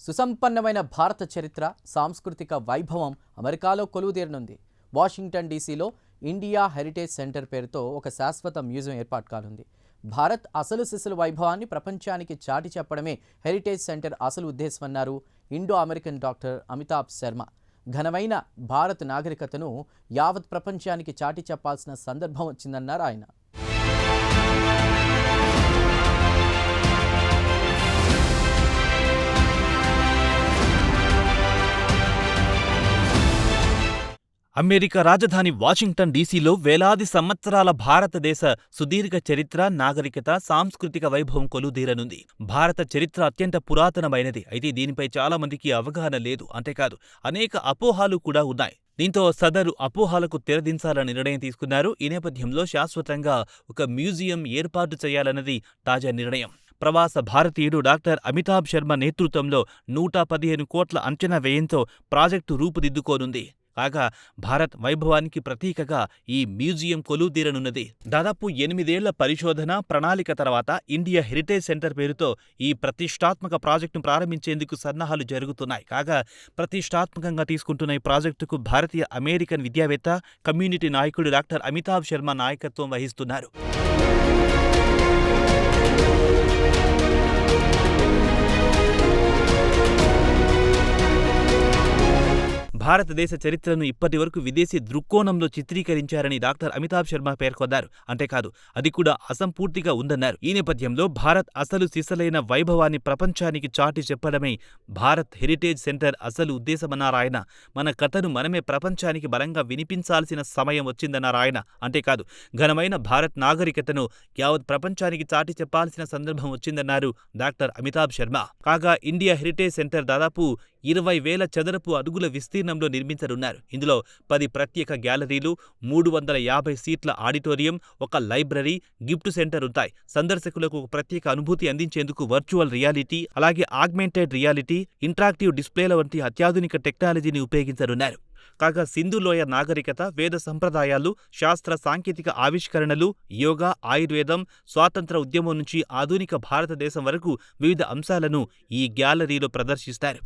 సుసంపన్నమైన భారత చరిత్ర, సాంస్కృతిక వైభవం అమెరికాలో కొలువుదీరనుంది. వాషింగ్టన్ డీసీలో ఇండియా హెరిటేజ్ సెంటర్ పేరుతో ఒక శాశ్వత మ్యూజియం ఏర్పాటు కానుంది. భారత్ అసలు సిసలు వైభవాన్ని ప్రపంచానికి చాటి చెప్పడమే హెరిటేజ్ సెంటర్ అసలు ఉద్దేశమన్నారు Indo American doctor Amitabh Sharma. ఘనమైన భారత్ నాగరికతను యావత్ ప్రపంచానికి చాటి చెప్పాల్సిన సందర్భం వచ్చిందన్నారు ఆయన. అమెరికా రాజధాని వాషింగ్టన్ డీసీలో వేలాది సంవత్సరాల భారతదేశ సుదీర్ఘ చరిత్ర, నాగరికత, సాంస్కృతిక వైభవం కొలువుదీరనుంది. భారత చరిత్ర అత్యంత పురాతనమైనది. అయితే దీనిపై చాలా మందికి అవగాహన లేదు. అంతేకాదు అనేక అపోహాలు కూడా ఉన్నాయి. దీంతో సదరు అపోహాలకు తెరదించాలని నిర్ణయం తీసుకున్నారు. ఈ నేపథ్యంలో శాశ్వతంగా ఒక మ్యూజియం ఏర్పాటు చేయాలన్నది తాజా నిర్ణయం. ప్రవాస భారతీయుడు డాక్టర్ అమితాబ్ శర్మ నేతృత్వంలో 115 కోట్ల అంచనా వ్యయంతో ప్రాజెక్టు రూపుదిద్దుకోనుంది. కాగా భారత్ వైభవానికి ప్రతీకగా ఈ మ్యూజియం కొలువుదీరనున్నది. దాదాపు 8 ఏళ్ల పరిశోధన, ప్రణాళిక తర్వాత ఇండియా హెరిటేజ్ సెంటర్ పేరుతో ఈ ప్రతిష్టాత్మక ప్రాజెక్టును ప్రారంభించేందుకు సన్నాహాలు జరుగుతున్నాయి. కాగా ప్రతిష్టాత్మకంగా తీసుకుంటున్న ఈ ప్రాజెక్టుకు భారతీయ అమెరికన్ విద్యావేత్త, కమ్యూనిటీ నాయకుడు డాక్టర్ అమితాబ్ శర్మ నాయకత్వం వహిస్తున్నారు. భారతదేశ చరిత్రను ఇప్పటివరకు విదేశీ దృక్కోణంలో చిత్రీకరించారని డాక్టర్ అమితాబ్ శర్మ పేర్కొన్నారు. అంతేకాదు అది కూడా అసంపూర్తిగా ఉందన్నారు. ఈ నేపథ్యంలో భారత్ అసలు సిసలైన వైభవాన్ని ప్రపంచానికి చాటి చెప్పడమే భారత్ హెరిటేజ్ సెంటర్ అసలు ఉద్దేశమన్నారాయన. మన కథను మనమే ప్రపంచానికి బలంగా వినిపించాల్సిన సమయం వచ్చిందన్నారాయన. అంతేకాదు ఘనమైన భారత్ నాగరికతను యావత్ ప్రపంచానికి చాటి చెప్పాల్సిన సందర్భం వచ్చిందన్నారు డాక్టర్ అమితాబ్ శర్మ. కాగా ఇండియా హెరిటేజ్ సెంటర్ దాదాపు 20,000 చదరపు అడుగుల విస్తీర్ణంలో నిర్మించనున్నారు. ఇందులో 10 ప్రత్యేక గ్యాలరీలు, 350 సీట్ల ఆడిటోరియం, ఒక లైబ్రరీ, గిఫ్ట్ సెంటర్ ఉంటాయి. సందర్శకులకు ఒక ప్రత్యేక అనుభూతి అందించేందుకు వర్చువల్ రియాలిటీ, అలాగే ఆగ్మెంటెడ్ రియాలిటీ, ఇంటరాక్టివ్ డిస్ప్లేల వంటి అత్యాధునిక టెక్నాలజీని ఉపయోగించనున్నారు. కాగా సింధులోయ నాగరికత, వేద సంప్రదాయాలు, శాస్త్ర సాంకేతిక ఆవిష్కరణలు, యోగా, ఆయుర్వేదం, స్వాతంత్ర ఉద్యమం నుంచి ఆధునిక భారతదేశం వరకు వివిధ అంశాలను ఈ గ్యాలరీలో ప్రదర్శిస్తారు.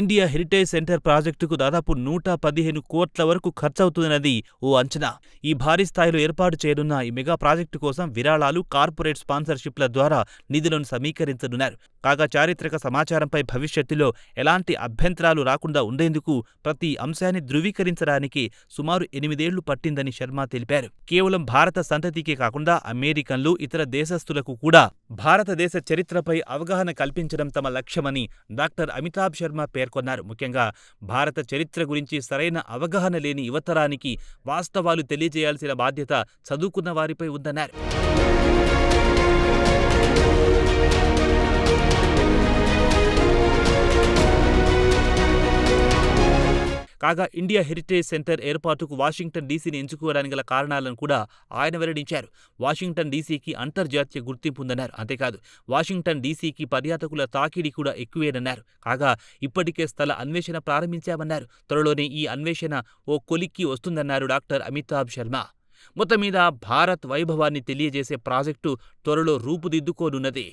ఇండియా హెరిటేజ్ సెంటర్ ప్రాజెక్టుకు దాదాపు 115 కోట్ల వరకు ఖర్చవుతుందన్నది ఓ అంచనా. ఈ భారీ స్థాయిలో ఏర్పాటు చేయనున్న ఈ మెగా ప్రాజెక్టు కోసం విరాళాలు, కార్పొరేట్ స్పాన్సర్షిప్ల ద్వారా నిధులను సమీకరించనున్నారు. కాగా చారిత్రక సమాచారంపై భవిష్యత్తులో ఎలాంటి అభ్యంతరాలు రాకుండా ఉండేందుకు ప్రతి అంశాన్ని ధృవీకరించడానికి సుమారు 8 ఏళ్లు పట్టిందని శర్మ తెలిపారు. కేవలం భారత సంతతికే కాకుండా అమెరికన్లు, ఇతర దేశస్థులకు కూడా భారతదేశ చరిత్రపై అవగాహన కల్పించడం తమ లక్ష్యమని డాక్టర్ అమితాబ్ శర్మ పేర్కొన్నారు. ముఖ్యంగా భారత చరిత్ర గురించి సరైన అవగాహన లేని యువతరానికి వాస్తవాలు తెలియజేయాల్సిన బాధ్యత చదువుకున్న వారిపై ఉందన్నారు. కాగా ఇండియా హెరిటేజ్ సెంటర్ ఏర్పాటుకు వాషింగ్టన్ డీసీని ఎంచుకోవడానికి గల కారణాలను కూడా ఆయన వెల్లడించారు. వాషింగ్టన్ డీసీకి అంతర్జాతీయ గుర్తింపు ఉందన్నారు. అంతేకాదు వాషింగ్టన్ డీసీకి పర్యాటకుల తాకిడి కూడా ఎక్కువేనన్నారు. కాగా ఇప్పటికే స్థల అన్వేషణ ప్రారంభించామన్నారు. త్వరలోనే ఈ అన్వేషణ ఓ కొలిక్కి వస్తుందన్నారు డాక్టర్ అమితాబ్ శర్మ. మొత్తం మీద భారత్ వైభవాన్ని తెలియజేసే ప్రాజెక్టు త్వరలో రూపుదిద్దుకోనున్నది.